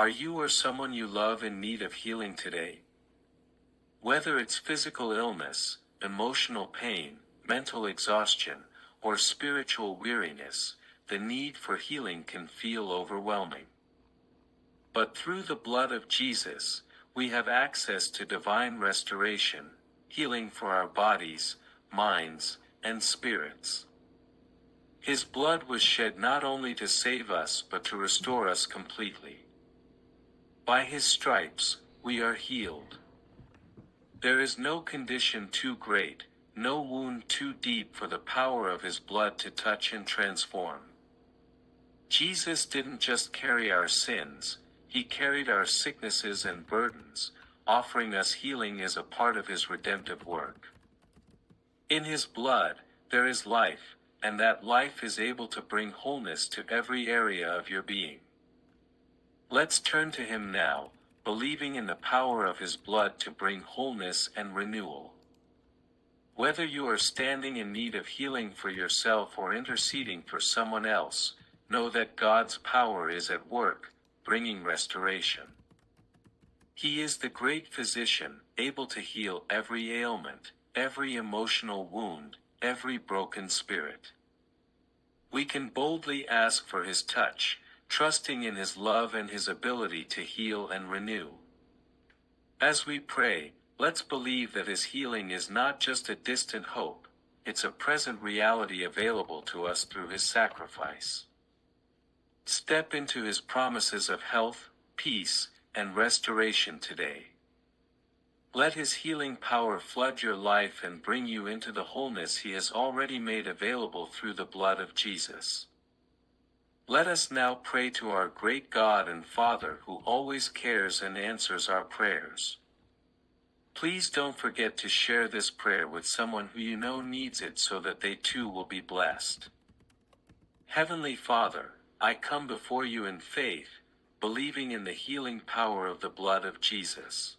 Are you or someone you love in need of healing today? Whether it's physical illness, emotional pain, mental exhaustion, or spiritual weariness, the need for healing can feel overwhelming. But through the blood of Jesus, we have access to divine restoration, healing for our bodies, minds, and spirits. His blood was shed not only to save us but to restore us completely. By his stripes, we are healed. There is no condition too great, no wound too deep for the power of his blood to touch and transform. Jesus didn't just carry our sins, he carried our sicknesses and burdens, offering us healing as a part of his redemptive work. In his blood, there is life, and that life is able to bring wholeness to every area of your being. Let's turn to him now, believing in the power of his blood to bring wholeness and renewal. Whether you are standing in need of healing for yourself or interceding for someone else, know that God's power is at work, bringing restoration. He is the great physician, able to heal every ailment, every emotional wound, every broken spirit. We can boldly ask for his touch, trusting in his love and his ability to heal and renew. As we pray, let's believe that his healing is not just a distant hope, it's a present reality available to us through his sacrifice. Step into his promises of health, peace, and restoration today. Let his healing power flood your life and bring you into the wholeness he has already made available through the blood of Jesus. Let us now pray to our great God and Father who always cares and answers our prayers. Please don't forget to share this prayer with someone who you know needs it so that they too will be blessed. Heavenly Father, I come before you in faith, believing in the healing power of the blood of Jesus.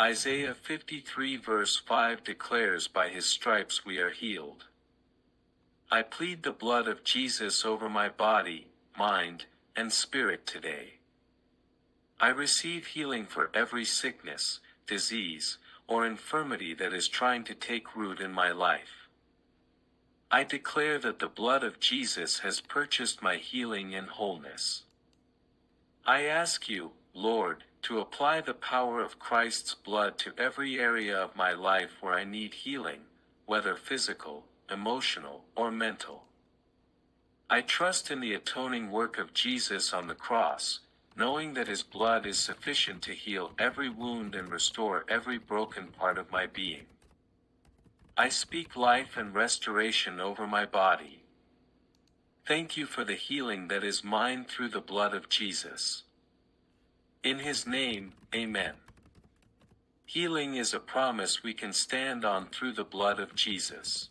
Isaiah 53 verse 5 declares, "By his stripes we are healed." I plead the blood of Jesus over my body, mind, and spirit today. I receive healing for every sickness, disease, or infirmity that is trying to take root in my life. I declare that the blood of Jesus has purchased my healing and wholeness. I ask you, Lord, to apply the power of Christ's blood to every area of my life where I need healing, whether physical, emotional, or mental. I trust in the atoning work of Jesus on the cross, knowing that his blood is sufficient to heal every wound and restore every broken part of my being. I speak life and restoration over my body. Thank you for the healing that is mine through the blood of Jesus. In his name, amen. Healing is a promise we can stand on through the blood of Jesus.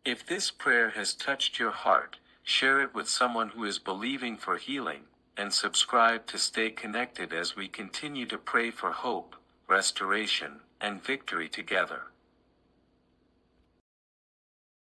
If this prayer has touched your heart, share it with someone who is believing for healing, and subscribe to stay connected as we continue to pray for hope, restoration, and victory together.